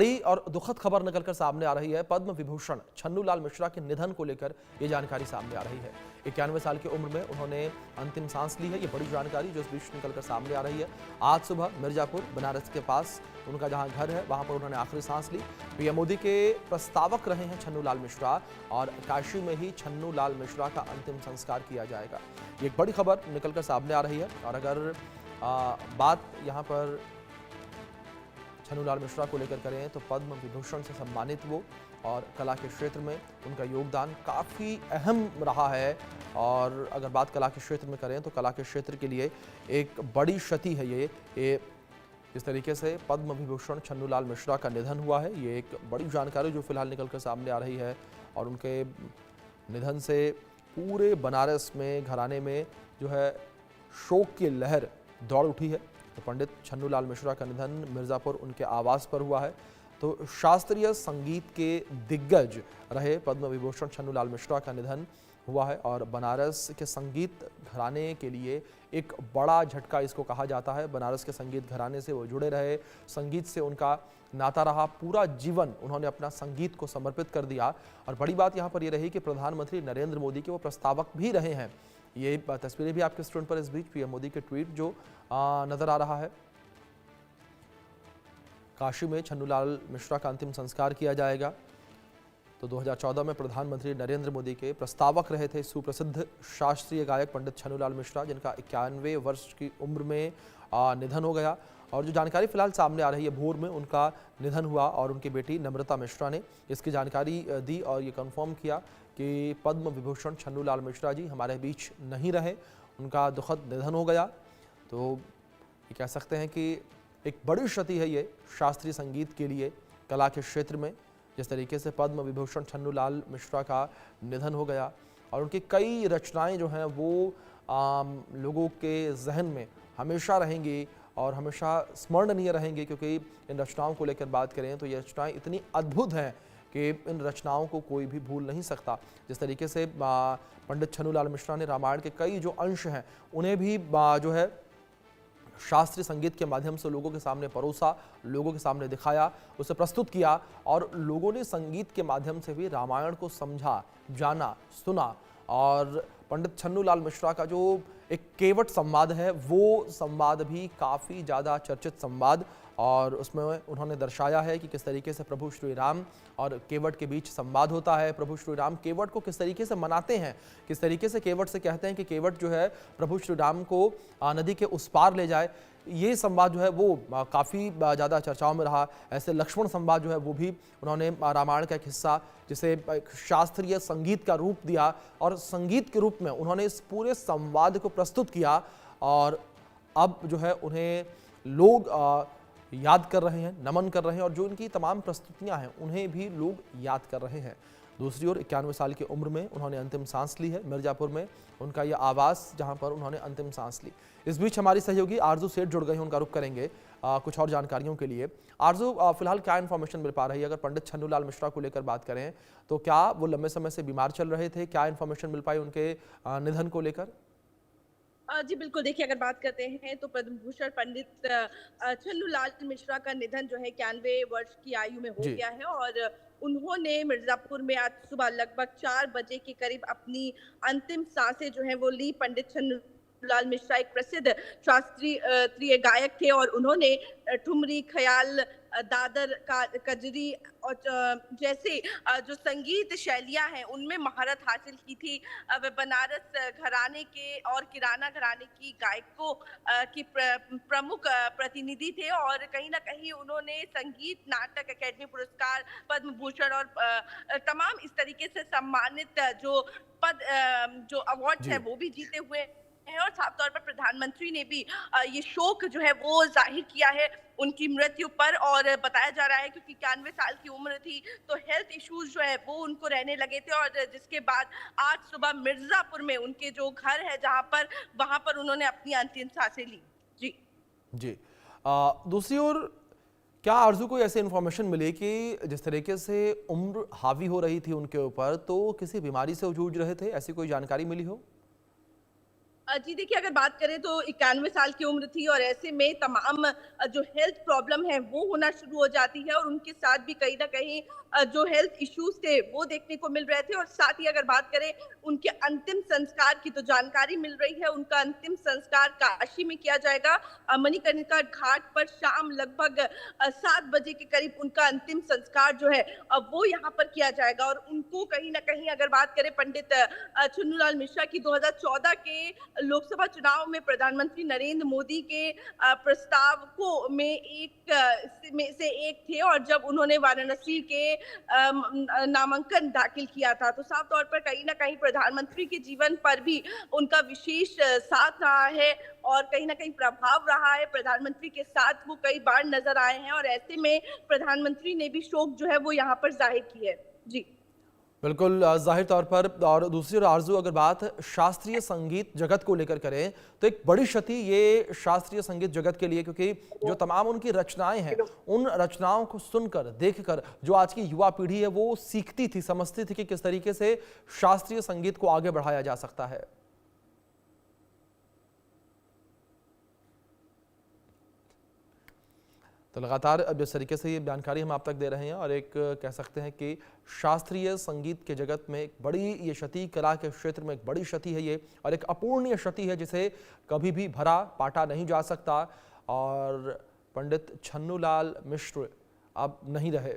बड़ी और दुखद खबर निकलकर सामने आ रही है। पद्म विभूषण छन्नूलाल मिश्रा के निधन को लेकर ये जानकारी सामने आ रही है। 91 साल की उम्र में उन्होंने अंतिम सांस ली है। ये बड़ी जानकारी जो इस बीच निकलकर सामने आ रही है। आज सुबह मिर्जापुर बनारस के पास उनका जहां घर है वहां पर उन्होंने आखिरी सांस ली। पीएम मोदी के प्रस्तावक रहे हैं छन्नूलाल मिश्रा और काशी में ही छन्नूलाल मिश्रा का अंतिम संस्कार किया जाएगा। ये एक बड़ी खबर निकलकर सामने आ रही है। और अगर बात यहाँ पर छन्नूलाल मिश्रा को लेकर करें तो पद्म विभूषण से सम्मानित वो और कला के क्षेत्र में उनका योगदान काफ़ी अहम रहा है। और अगर बात कला के क्षेत्र में करें तो कला के क्षेत्र के लिए एक बड़ी क्षति है ये जिस तरीके से पद्म विभूषण छन्नूलाल मिश्रा का निधन हुआ है। ये एक बड़ी जानकारी जो फिलहाल निकलकर सामने आ रही है। और उनके निधन से पूरे बनारस में घराने में जो है शोक की लहर दौड़ उठी है। तो पंडित छन्नूलाल मिश्रा का निधन मिर्ज़ापुर उनके आवास पर हुआ है। तो शास्त्रीय संगीत के दिग्गज रहे पद्म विभूषण छन्नूलाल मिश्रा का निधन हुआ है। और बनारस के संगीत घराने के लिए एक बड़ा झटका इसको कहा जाता है। बनारस के संगीत घराने से वो जुड़े रहे, संगीत से उनका नाता रहा, पूरा जीवन उन्होंने अपना संगीत को समर्पित कर दिया। और बड़ी बात यहाँ पर ये रही कि प्रधानमंत्री नरेंद्र मोदी के वो प्रस्तावक भी रहे हैं। ये तस्वीरें भी आपके स्क्रीन पर इस बीच पीएम मोदी के ट्वीट जो नजर आ रहा है। काशी में छन्नूलाल मिश्रा का अंतिम संस्कार किया जाएगा। तो 2014 में प्रधानमंत्री नरेंद्र मोदी के प्रस्तावक रहे थे सुप्रसिद्ध शास्त्रीय गायक पंडित छन्नूलाल मिश्रा, जिनका 91 वर्ष की उम्र में निधन हो गया। और जो जानकारी फिलहाल सामने आ रही है, भोर में उनका निधन हुआ और उनकी बेटी नम्रता मिश्रा ने इसकी जानकारी दी और ये कंफर्म किया कि पद्म विभूषण छन्नूलाल मिश्रा जी हमारे बीच नहीं रहे, उनका दुखद निधन हो गया। तो ये कह सकते हैं कि एक बड़ी क्षति है ये शास्त्रीय संगीत के लिए, कला के क्षेत्र में। जिस तरीके से पद्म विभूषण छन्नूलाल मिश्रा का निधन हो गया और उनकी कई रचनाएं जो हैं वो लोगों के जहन में हमेशा रहेंगी और हमेशा स्मरणीय रहेंगी। क्योंकि इन रचनाओं को लेकर बात करें तो ये रचनाएं इतनी अद्भुत हैं कि इन रचनाओं को कोई भी भूल नहीं सकता। जिस तरीके से पंडित छन्नूलाल मिश्रा ने रामायण के कई जो अंश हैं उन्हें भी जो है शास्त्रीय संगीत के माध्यम से लोगों के सामने परोसा, लोगों के सामने दिखाया, उसे प्रस्तुत किया। और लोगों ने संगीत के माध्यम से भी रामायण को समझा, जाना, सुना। और पंडित छन्नूलाल मिश्रा का जो एक केवट संवाद है वो संवाद भी काफ़ी ज़्यादा चर्चित संवाद, और उसमें उन्होंने दर्शाया है कि किस तरीके से प्रभु श्री राम और केवट के बीच संवाद होता है। प्रभु श्री राम केवट को किस तरीके से मनाते हैं, किस तरीके से केवट से कहते हैं कि केवट जो है प्रभु श्री राम को नदी के उस पार ले जाए। ये संवाद जो है वो काफ़ी ज़्यादा चर्चाओं में रहा। ऐसे लक्ष्मण संवाद जो है वो भी उन्होंने रामायण का एक हिस्सा, जिसे शास्त्रीय संगीत का रूप दिया और संगीत के रूप में उन्होंने इस पूरे संवाद को प्रस्तुत किया। और अब जो है उन्हें लोग याद कर रहे हैं, नमन कर रहे हैं, और जो इनकी तमाम प्रस्तुतियां हैं उन्हें भी लोग याद कर रहे हैं। दूसरी ओर 91 साल की उम्र में उन्होंने अंतिम सांस ली है। मिर्जापुर में उनका यह आवास जहां पर उन्होंने अंतिम सांस ली। इस बीच हमारी सहयोगी आरजू सेठ जुड़ गए हैं, उनका रुख करेंगे कुछ और जानकारियों के लिए। आरजू, फिलहाल क्या इन्फॉर्मेशन मिल पा रही है? अगर पंडित छन्नूलाल मिश्रा को लेकर बात करें तो क्या वो लंबे समय से बीमार चल रहे थे? क्या इन्फॉर्मेशन मिल पाई उनके निधन को लेकर? जी बिल्कुल, देखिए अगर बात करते हैं तो पद्म भूषण पंडित छन्नूलाल मिश्रा का निधन जो है 91 वर्ष की आयु में हो जी। गया है। और उन्होंने मिर्जापुर में आज सुबह लगभग 4 बजे के करीब अपनी अंतिम सांसें जो है वो ली। पंडित छन्नूलाल मिश्रा एक प्रसिद्ध शास्त्रीय गायक थे और उन्होंने ठुमरी, ख्याल, दादर का कजरी और जैसे जो संगीत शैलियां हैं उनमें महारत हासिल की थी। वे बनारस घराने के और किराना घराने की गायकों की प्रमुख प्रतिनिधि थे। और कहीं ना कहीं उन्होंने संगीत नाटक अकेडमी पुरस्कार, पद्म भूषण और तमाम इस तरीके से सम्मानित जो अवार्ड्स हैं जी। वो भी जीते हुए हैं। और साफ तौर पर प्रधानमंत्री ने भी ये शोक जो है वो जाहिर किया है उनकी मृत्यु पर। और बताया जा रहा है क्योंकि 91 साल की उम्र थी तो हेल्थ इश्यूज जो है वो उनको रहने लगे थे। और जिसके बाद आज सुबह मिर्जापुर में उनके जो घर है वहां पर उन्होंने अपनी अंतिम सांसें ली। जी जी। दूसरी ओर क्या आरजू को ऐसी इन्फॉर्मेशन मिली कि जिस तरीके से उम्र हावी हो रही थी उनके ऊपर, तो किसी बीमारी से जूझ रहे थे? ऐसी कोई जानकारी मिली हो? जी देखिए, अगर बात करें तो 91 साल की उम्र थी और ऐसे में तमाम जो हेल्थ प्रॉब्लम है वो होना शुरू हो जाती है और उनके साथ भी कहीं न कहीं जो हेल्थ इश्यूज़ थे वो देखने को मिल रहे थे और साथ ही अगर बात करें उनके अंतिम संस्कार की तो जानकारी मिल रही है। उनका अंतिम संस्कार काशी में किया जाएगा। मणिकर्णिका घाट पर शाम लगभग 7 बजे के करीब उनका अंतिम संस्कार जो है वो यहाँ पर किया जाएगा और उनको कहीं न कहीं अगर बात करें पंडित छन्नूलाल मिश्रा की 2014 के लोकसभा चुनाव में प्रधानमंत्री नरेंद्र मोदी के प्रस्तावकों में से एक थे और जब उन्होंने वाराणसी के नामांकन दाखिल किया था तो साफ तौर पर कहीं ना कहीं प्रधानमंत्री के जीवन पर भी उनका विशेष साथ रहा है और कहीं ना कहीं प्रभाव रहा है। प्रधानमंत्री के साथ वो कई बार नजर आए हैं और ऐसे में प्रधानमंत्री ने भी शोक जो है वो यहाँ पर जाहिर की है। जी बिल्कुल, जाहिर तौर पर। और दूसरी ओर आरजू, अगर बात शास्त्रीय संगीत जगत को लेकर करें तो एक बड़ी क्षति ये शास्त्रीय संगीत जगत के लिए, क्योंकि जो तमाम उनकी रचनाएं हैं उन रचनाओं को सुनकर देखकर जो आज की युवा पीढ़ी है वो सीखती थी, समझती थी कि किस तरीके से शास्त्रीय संगीत को आगे बढ़ाया जा सकता है। तो लगातार अब जिस तरीके से ये जानकारी हम आप तक दे रहे हैं और एक कह सकते हैं कि शास्त्रीय संगीत के जगत में एक बड़ी ये क्षति, कला के क्षेत्र में एक बड़ी क्षति है ये, और एक अपूर्णीय क्षति है जिसे कभी भी भरा पाटा नहीं जा सकता। और पंडित छन्नूलाल मिश्र अब नहीं रहे।